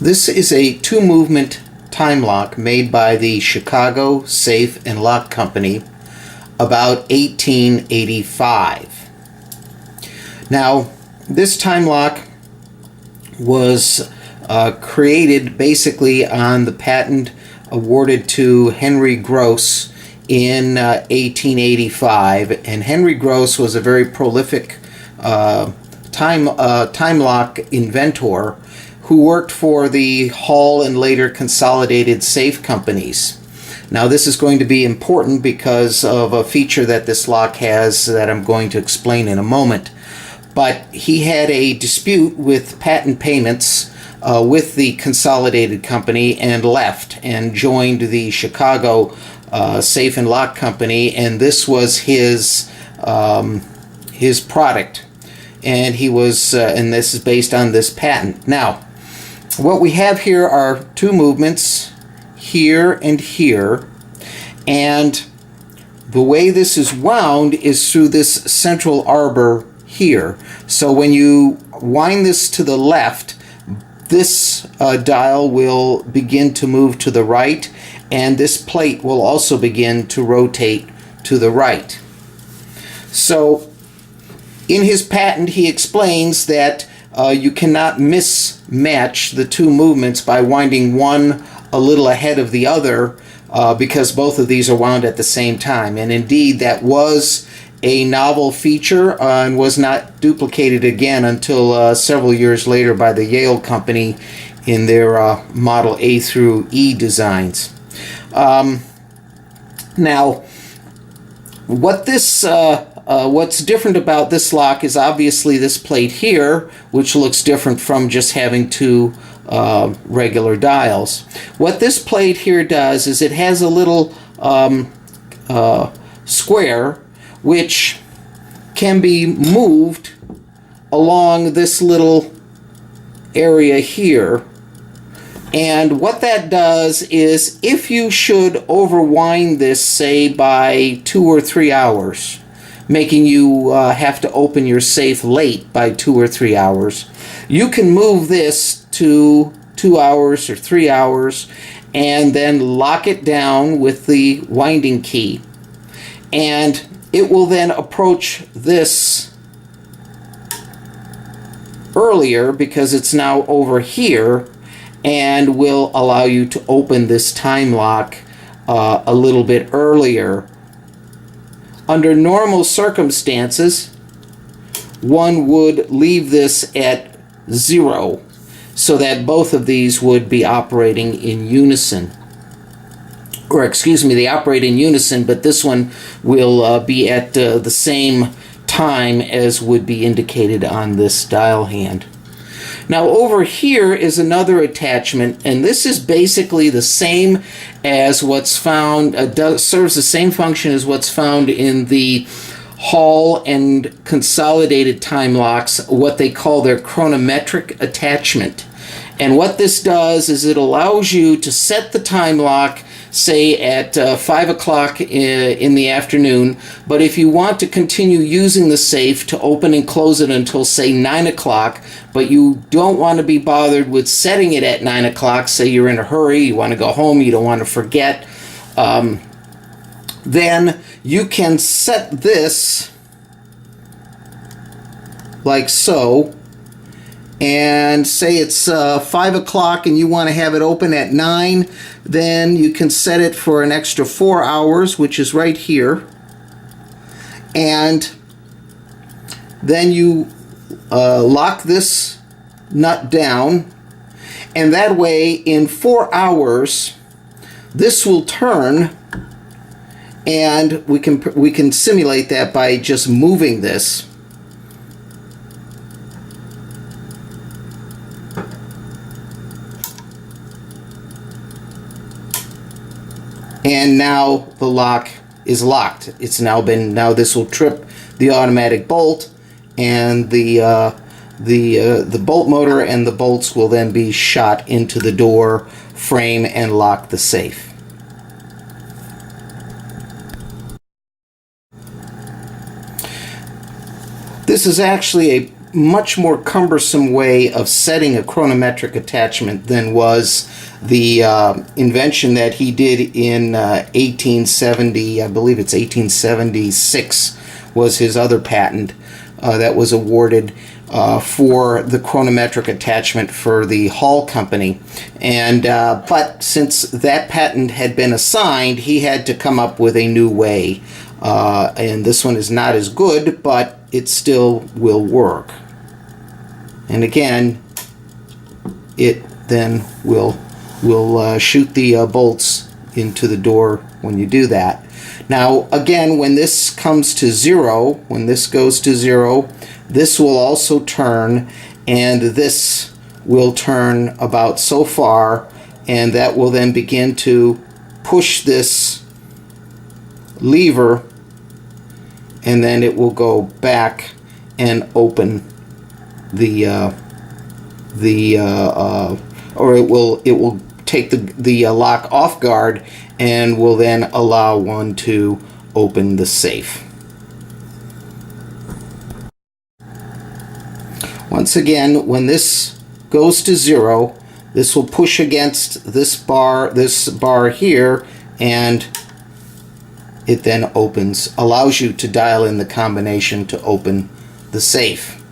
This is a two-movement time lock made by the Chicago Safe and Lock Company about 1885. Now, this time lock was created basically on the patent awarded to Henry Gross in 1885, and Henry Gross was a very prolific time lock inventor who worked for the Hall and later Consolidated safe companies. Now, this is going to be important because of a feature that this lock has that I'm going to explain in a moment. But he had a dispute with patent payments with the Consolidated company and left and joined the Chicago Safe and Lock Company, and this was his product, and he was and this is based on this patent. Now, what we have here are two movements, here and here, and the way this is wound is through this central arbor here. So when you wind this to the left, this dial will begin to move to the right, and this plate will also begin to rotate to the right. So in his patent, he explains that you cannot mismatch the two movements by winding one a little ahead of the other because both of these are wound at the same time. And indeed, that was a novel feature and was not duplicated again until several years later by the Yale company in their Model A through E designs. Now, what's different about this lock is obviously this plate here, which looks different from just having two regular dials. What this plate here does is it has a little square which can be moved along this little area here. And what that does is, if you should overwind this, say by 2 or 3 hours, making you have to open your safe late by 2 or 3 hours, you can move this to 2 hours or 3 hours and then lock it down with the winding key. And it will then approach this earlier because it's now over here, and will allow you to open this time lock a little bit earlier. Under normal circumstances, one would leave this at 0 so that both of these would be operating in unison. Or excuse me, they operate in unison, but this one will be at the same time as would be indicated on this dial hand. Now, over here is another attachment, and this is basically the same as what's found, serves the same function as what's found in the Hall and Consolidated time locks, what they call their chronometric attachment. And what this does is it allows you to set the time lock, say at 5 o'clock in the afternoon, but if you want to continue using the safe to open and close it until, say, 9 o'clock, but you don't want to be bothered with setting it at 9 o'clock, say you're in a hurry, you want to go home, you don't want to forget, then you can set this like so, and say it's 5 o'clock and you want to have it open at 9, then you can set it for an extra 4 hours, which is right here, and then you lock this nut down, and that way in 4 hours this will turn, and we can simulate that by just moving this. And now the lock is locked. It's now this will trip the automatic bolt, and the bolt motor and the bolts will then be shot into the door frame and lock the safe. This is actually a much more cumbersome way of setting a chronometric attachment than was the invention that he did in 1870, I believe it's 1876 was his other patent that was awarded for the chronometric attachment for the Hall Company. And but since that patent had been assigned, he had to come up with a new way. And this one is not as good, but it still will work. And again, it then will shoot the bolts into the door when you do that. Now, again, when this comes to zero, when this goes to zero, this will also turn, and this will turn about so far, and that will then begin to push this lever, and then it will go back and open or it will take the lock off guard and will then allow one to open the safe. Once again, when this goes to zero, this will push against this bar here, and it then opens, allows you to dial in the combination to open the safe.